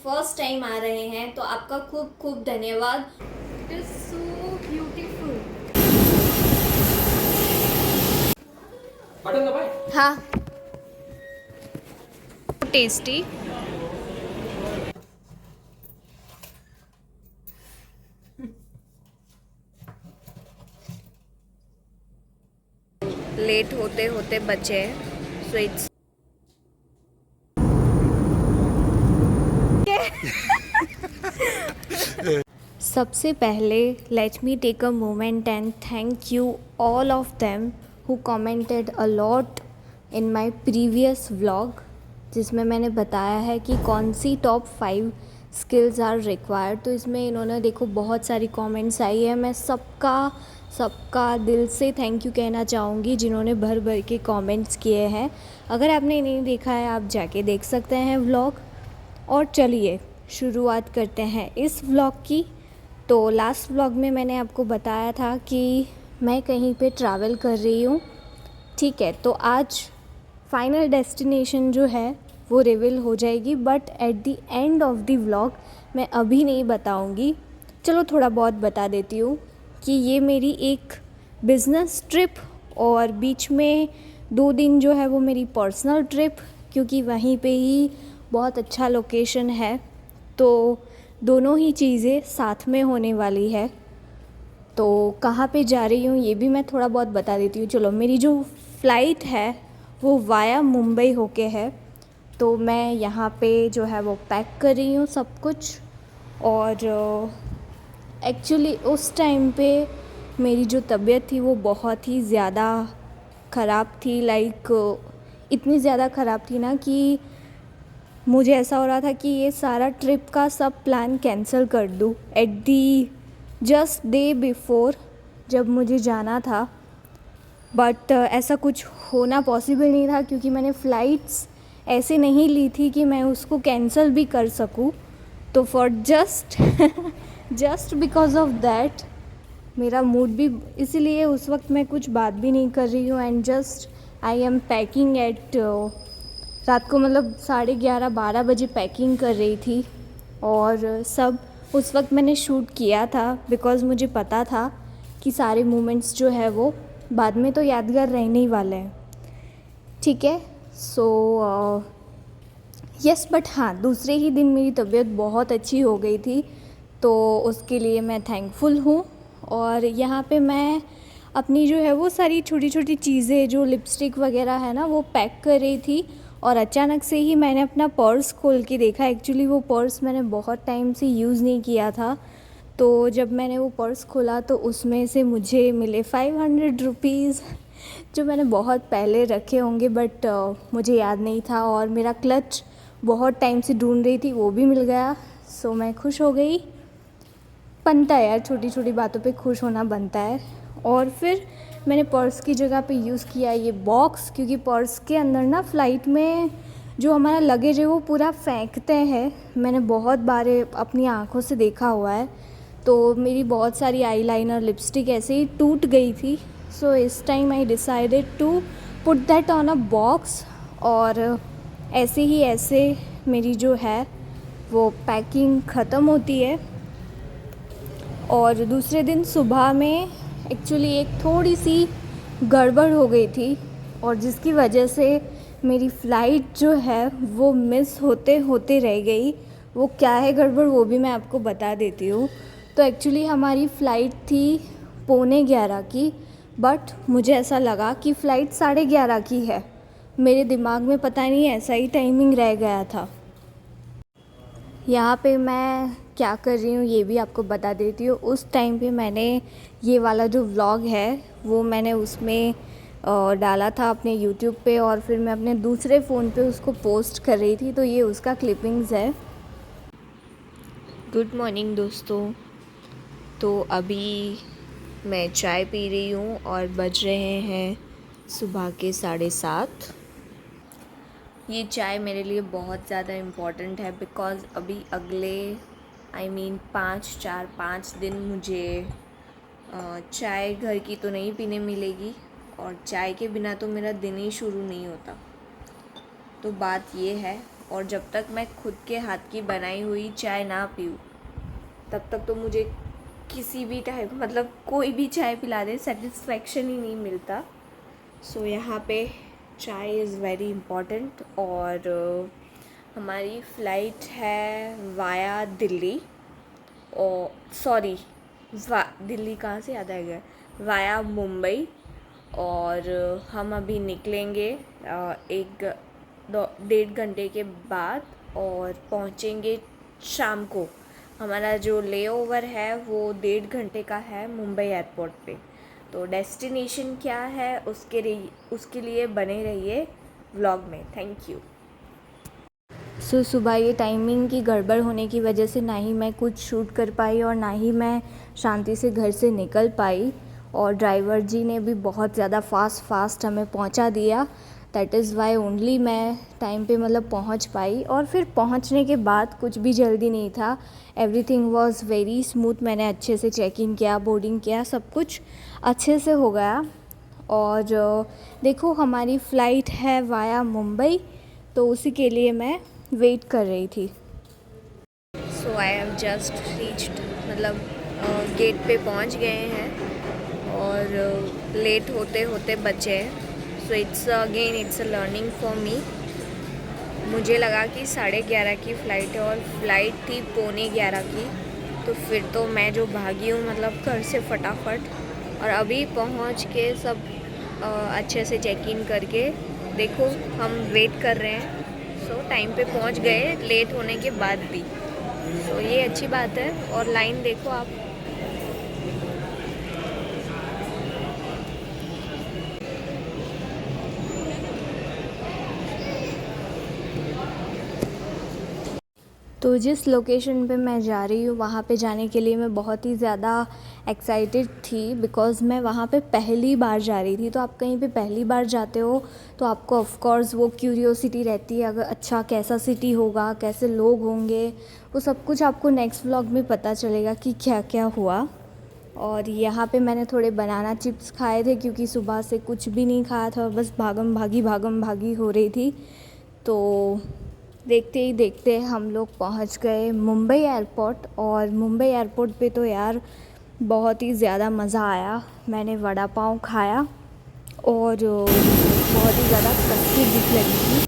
First time आ रहे हैं तो आपका खूब खूब धन्यवाद। It is so beautiful. Button दबाए। हाँ, टेस्टी। लेट होते होते बचे स्वीट्स। सबसे पहले let me take a moment and thank you all of them who commented a lot in my previous vlog, जिसमें मैंने बताया है कि कौन सी टॉप 5 स्किल्स आर रिक्वायर्ड। तो इसमें इन्होंने देखो बहुत सारी कमेंट्स आई है। मैं सबका दिल से थैंक यू कहना चाहूँगी जिन्होंने भर भर के कमेंट्स किए हैं। अगर आपने नहीं देखा है आप जाके देख सकते हैं व्लॉग। और चलिए शुरुआत करते हैं इस व्लॉग की। तो लास्ट व्लॉग में मैंने आपको बताया था कि मैं कहीं पे ट्रैवल कर रही हूँ, ठीक है। तो आज फाइनल डेस्टिनेशन जो है वो रिवील हो जाएगी, but at the end of the vlog मैं अभी नहीं बताऊँगी। चलो थोड़ा बहुत बता देती हूँ कि ये मेरी एक बिज़नेस ट्रिप और बीच में 2 दिन जो है वो मेरी पर्सनल ट्रिप, क्योंकि वहीं पे ही बहुत अच्छा लोकेशन है। तो दोनों ही चीज़ें साथ में होने वाली है। तो कहाँ पे जा रही हूँ ये भी मैं थोड़ा बहुत बता देती हूँ। चलो, मेरी जो फ़्लाइट है वो वाया मुंबई होके है। तो मैं यहाँ पे जो है वो पैक कर रही हूँ सब कुछ। और एक्चुअली उस टाइम पे मेरी जो तबीयत थी वो बहुत ही ज़्यादा ख़राब थी। लाइक इतनी ज़्यादा ख़राब थी ना कि मुझे ऐसा हो रहा था कि ये सारा ट्रिप का सब प्लान कैंसिल कर दूँ at the just day before जब मुझे जाना था। बट ऐसा कुछ होना पॉसिबल नहीं था, क्योंकि मैंने फ़्लाइट्स ऐसे नहीं ली थी कि मैं उसको कैंसिल भी कर सकूँ। तो for just because of that मेरा मूड भी, इसीलिए उस वक्त मैं कुछ बात भी नहीं कर रही हूँ। And just I am packing at रात को, मतलब 11:30-12 बजे पैकिंग कर रही थी। और सब उस वक्त मैंने शूट किया था बिकॉज़ मुझे पता था कि सारे मोमेंट्स जो है वो बाद में तो यादगार रहने ही वाले हैं, ठीक है। सो यस, बट हाँ, दूसरे ही दिन मेरी तबीयत बहुत अच्छी हो गई थी, तो उसके लिए मैं थैंकफुल हूँ। और यहाँ पे मैं अपनी जो है वो सारी छोटी छोटी चीज़ें, जो लिपस्टिक वगैरह है ना, वो पैक कर रही थी। और अचानक से ही मैंने अपना पर्स खोल के देखा। एक्चुअली वो पर्स मैंने बहुत टाइम से यूज़ नहीं किया था। तो जब मैंने वो पर्स खोला तो उसमें से मुझे मिले 500 रुपीज़, जो मैंने बहुत पहले रखे होंगे, बट मुझे याद नहीं था। और मेरा क्लच बहुत टाइम से ढूंढ रही थी, वो भी मिल गया। सो मैं खुश हो गई। बनता है यार, छोटी छोटी बातों पे खुश होना बनता है। और फिर मैंने पर्स की जगह पे यूज़ किया ये बॉक्स, क्योंकि पर्स के अंदर ना फ़्लाइट में जो हमारा लगेज है वो पूरा फेंकते हैं। मैंने बहुत बार अपनी आँखों से देखा हुआ है। तो मेरी बहुत सारी आईलाइनर, लिपस्टिक ऐसे ही टूट गई थी। सो इस time I decided to put that on a box. और ऐसे ही ऐसे मेरी जो है वो पैकिंग ख़त्म होती है। और दूसरे दिन सुबह में एक्चुअली एक थोड़ी सी गड़बड़ हो गई थी, और जिसकी वजह से मेरी फ़्लाइट जो है वो मिस होते होते रह गई। वो क्या है गड़बड़ वो भी मैं आपको बता देती हूँ। तो एक्चुअली हमारी फ़्लाइट थी 11:45 की, बट मुझे ऐसा लगा कि फ़्लाइट 11:30 की है। मेरे दिमाग में पता नहीं ऐसा ही टाइमिंग रह गया था। यहाँ पे मैं क्या कर रही हूँ ये भी आपको बता देती हूँ। उस टाइम पे मैंने ये वाला जो व्लॉग है वो मैंने उसमें डाला था अपने यूट्यूब पे, और फिर मैं अपने दूसरे फ़ोन पे उसको पोस्ट कर रही थी। तो ये उसका क्लिपिंग्स है। गुड मॉर्निंग दोस्तों। तो अभी मैं चाय पी रही हूँ और बज रहे हैं सुबह के 7:30। ये चाय मेरे लिए बहुत ज़्यादा इम्पॉर्टेंट है बिकॉज़ अभी अगले 5 दिन मुझे चाय घर की तो नहीं पीने मिलेगी, और चाय के बिना तो मेरा दिन ही शुरू नहीं होता। तो बात ये है। और जब तक मैं खुद के हाथ की बनाई हुई चाय ना पीऊँ तब तक तो मुझे किसी भी टाइप मतलब कोई भी चाय पिला दे सेटिस्फेक्शन ही नहीं मिलता। सो यहाँ पे चाय इज़ वेरी इम्पॉर्टेंट। और हमारी फ़्लाइट है वाया दिल्ली, और सॉरी दिल्ली कहाँ से याद आएगा, वाया मुंबई। और हम अभी निकलेंगे 1-1.5 घंटे के बाद और पहुँचेंगे शाम को। हमारा जो लेओवर है वो 1.5 घंटे का है मुंबई एयरपोर्ट पे। तो डेस्टिनेशन क्या है उसके लिए बने रहिए व्लॉग में। Thank you. सुबह ये टाइमिंग की गड़बड़ होने की वजह से ना ही मैं कुछ शूट कर पाई और ना ही मैं शांति से घर से निकल पाई। और ड्राइवर जी ने भी बहुत ज़्यादा फास्ट हमें पहुंचा दिया। दैट इज़ वाई ओनली मैं टाइम पे मतलब पहुंच पाई। और फिर पहुंचने के बाद कुछ भी जल्दी नहीं था, एवरीथिंग वाज वेरी स्मूथ। मैंने अच्छे से चेक इन किया, बोर्डिंग किया, सब कुछ अच्छे से हो गया। और देखो हमारी फ़्लाइट है वाया मुंबई, तो उसी के लिए मैं वेट कर रही थी। सो आई हैव जस्ट रीच्ड, मतलब गेट पे पहुंच गए हैं और लेट होते होते बचे हैं। So it's a learning for me. मुझे लगा कि 11:30 की फ़्लाइट है और फ्लाइट थी 11:45 की। तो फिर तो मैं जो भागी हूँ मतलब घर से फटाफट, और अभी पहुँच के सब अच्छे से चेक इन करके देखो हम वेट कर रहे हैं। सो टाइम पे पहुंच गए लेट होने के बाद भी। सो ये अच्छी बात है। और लाइन देखो आप, तो जिस लोकेशन पे मैं जा रही हूँ वहाँ पे जाने के लिए मैं बहुत ही ज़्यादा एक्साइटेड थी, बिकॉज़ मैं वहाँ पे पहली बार जा रही थी। तो आप कहीं पे पहली बार जाते हो तो आपको ऑफ़ कोर्स वो क्यूरियोसिटी रहती है, अगर अच्छा कैसा सिटी होगा, कैसे लोग होंगे, वो सब कुछ आपको नेक्स्ट व्लॉग में पता चलेगा कि क्या क्या हुआ। और यहाँ पे मैंने थोड़े बनाना चिप्स खाए थे क्योंकि सुबह से कुछ भी नहीं खाया था, बस भागम भागी हो रही थी। तो देखते ही देखते हम लोग पहुंच गए मुंबई एयरपोर्ट। और मुंबई एयरपोर्ट पे तो यार बहुत ही ज़्यादा मज़ा आया। मैंने वड़ा पाव खाया और बहुत ही ज़्यादा सस्ती भूख लगी थी।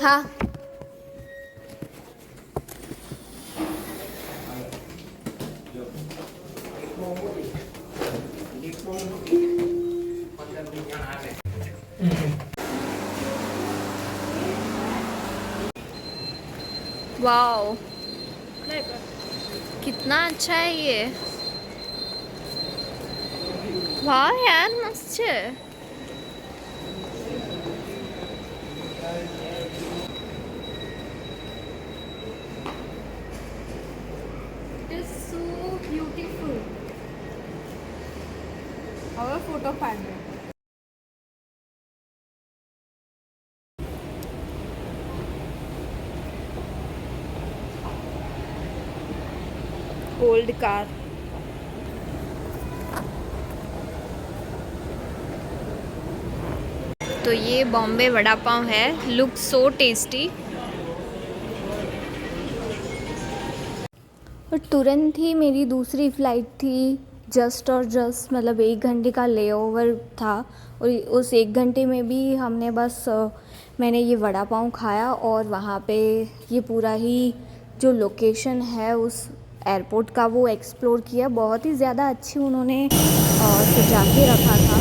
हाँ, वाओ कितना अच्छा है ये। वाह यार मस्त है। It is so beautiful. Our photo finder. Old car. तो ये बॉम्बे वड़ा पाव है, लुक सो टेस्टी। और तुरंत ही मेरी दूसरी फ़्लाइट थी, जस्ट मतलब 1 घंटे का लेओवर था। और उस 1 घंटे में भी हमने बस मैंने ये वड़ा पाव खाया और वहाँ पे ये पूरा ही जो लोकेशन है उस एयरपोर्ट का वो एक्सप्लोर किया। बहुत ही ज़्यादा अच्छी उन्होंने सजा के रखा था।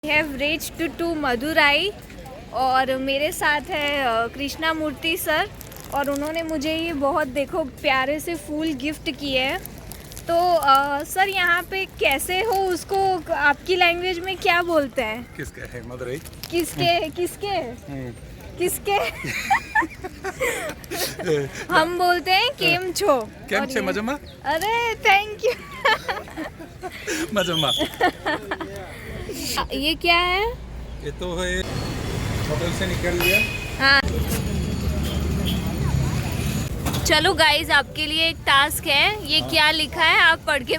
हैव रीच्ड टू मदुराई और मेरे साथ है कृष्णा मूर्ति सर, और उन्होंने मुझे ये बहुत देखो प्यारे से फूल गिफ्ट किए हैं। तो सर यहाँ पे कैसे हो उसको आपकी लैंग्वेज में क्या बोलते हैं? किसके है मदुरई? किसके किसके किसके हम बोलते हैं केम छो। केम छे मजमा? अरे थैंक यू। मजमा। ये क्या है? ये तो है होटल से निकल लिया। हाँ चलो गाइज, आपके लिए एक टास्क है। ये क्या लिखा है आप पढ़ के